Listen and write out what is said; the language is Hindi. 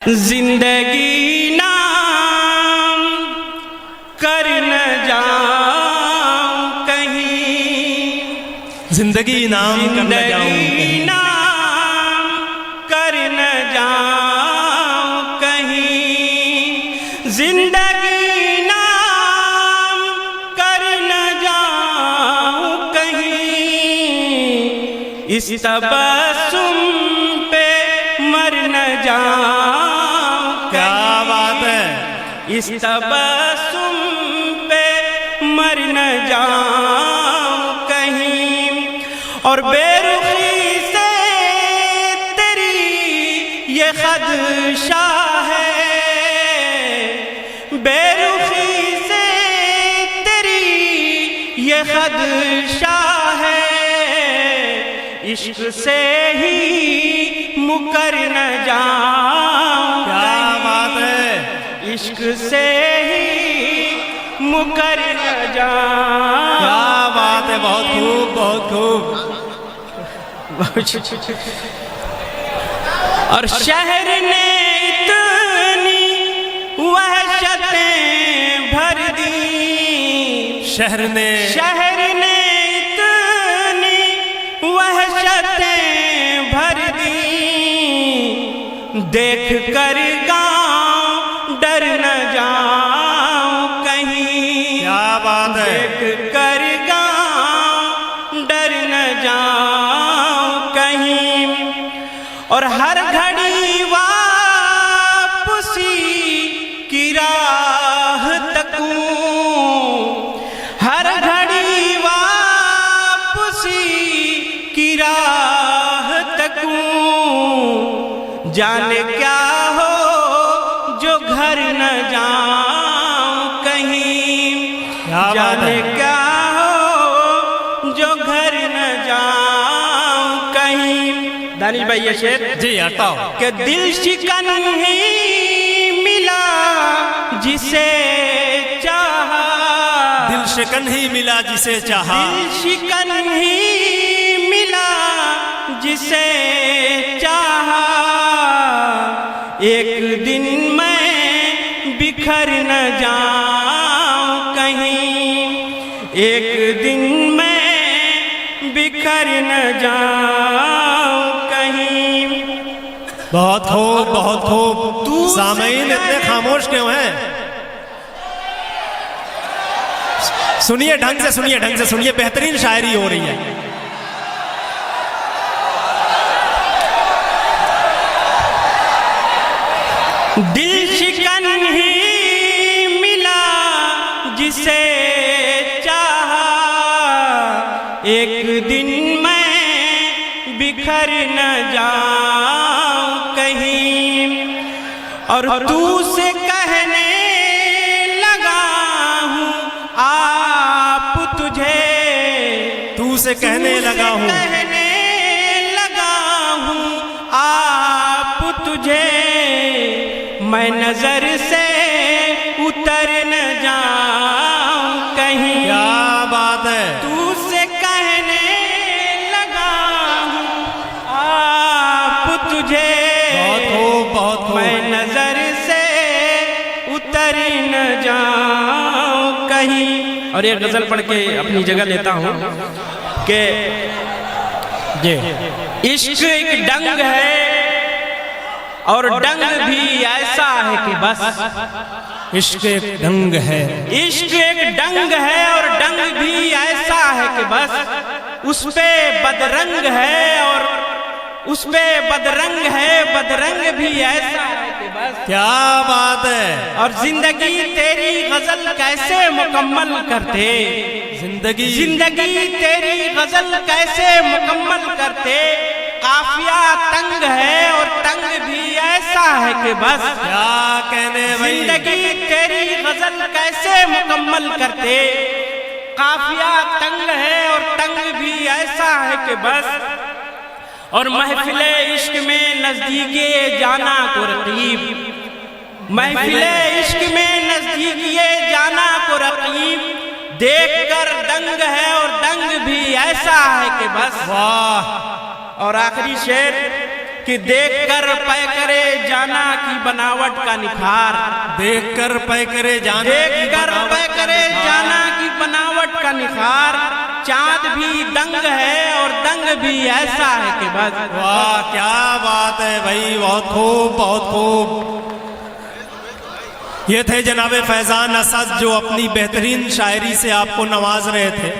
जिंदगी नाम कर न जाऊं कहीं, जिंदगी नाम कर न जाऊं कहीं, नाम कर न जाऊं कहीं, जिंदगी नाम कर न जाऊं कहीं, इस तबस्सुम पे मर न जाऊं। क्या बात है, इस तबस्सुम पे मर न जाऊं कहीं, और बेरुखी से तेरी ये खदशा है, बेरुखी से तेरी ये खदशा है, इश्क से ही मुकर न जाऊं। क्या बात है, इश्क से ही मुकर न जाऊं। क्या बात है, बहुत खूब बहुत खूब। और शहर ने इतनी वहशतें भर दी, शहर ने इतनी वहशतें भर दी, देख कर गाँव डर न जाऊं कहीं। क्या बात है, देख कर गाँव डर न जाऊं कहीं, और हर घड़ी वापसी की राह तकूं, हर घड़ी वापसी की राह तकूं, जाने क्या हो जो घर न जाऊं कहीं। क्या बात जाने है, क्या हो जो घर न जाऊं कहीं। दानिश भाई ये शेर जी हटाओ। कि दिल शिकन ही मिला जिसे चाहा, दिल शिकन ही मिला जिसे चाहा, दिल शिकन ही मिला जिसे चाहा, एक दिन मैं बिखर न जाऊं कहीं, एक दिन मैं बिखर न जाऊं कहीं। बहुत खूब बहुत खूब। सामईन इतने खामोश क्यों हैं? सुनिए ढंग से, सुनिए ढंग से, सुनिए, बेहतरीन शायरी हो रही है। दिल शिकन ही मिला जिसे चाहा, एक दिन मैं बिखर न जाऊं कहीं, और तू से कहने लगा हूँ आप तुझे, तू से कहने लगा हूँ, कहने लगा हूँ आप तुझे, मैं नजर से उतर न जाऊं कहीं। क्या बात है, तू से कहने लगा हूँ आप तुझे, बहुत खूब बहुत खूब। मैं नजर से उतर न जाऊं कहीं। और एक गजल पढ़ के अपनी जगह लेता हूँ कि इश्क एक डंग है और डंग भी ऐसा है कि बस, इश्क एक ढंग है, इश्क एक डंग है और डंग भी ऐसा है कि बस, उस पे बदरंग है और उस पे बदरंग है, बदरंग भी ऐसा है कि बस। क्या बात है, और जिंदगी तेरी गजल कैसे मुकम्मल करते, जिंदगी तेरी गजल कैसे मुकम्मल करते, काफिया तंग है और तंग भी ऐसा है कि बस। क्या कहने भाई, जिंदगी तेरी गजल कैसे मुकम्मल करते, काफिया तंग है और तंग भी ऐसा है कि बस। और महफिले इश्क में नजदीके जाना को रकीब, महफिले इश्क में नजदीके जाना को रकीब, देख कर दंग है और दंग भी ऐसा है कि बस। वाह। और आखिरी शेर कि देख कर पै करे जाना की बनावट का निखार, देख कर पै करे जाना देख कर पै करे जाना की बनावट का निखार। चांद भी दंग है और दंग भी ऐसा है कि बस। वाह क्या बात है भाई, बहुत खूब बहुत खूब। ये थे जनाब फैजान असद जो अपनी बेहतरीन शायरी से आपको नवाज रहे थे।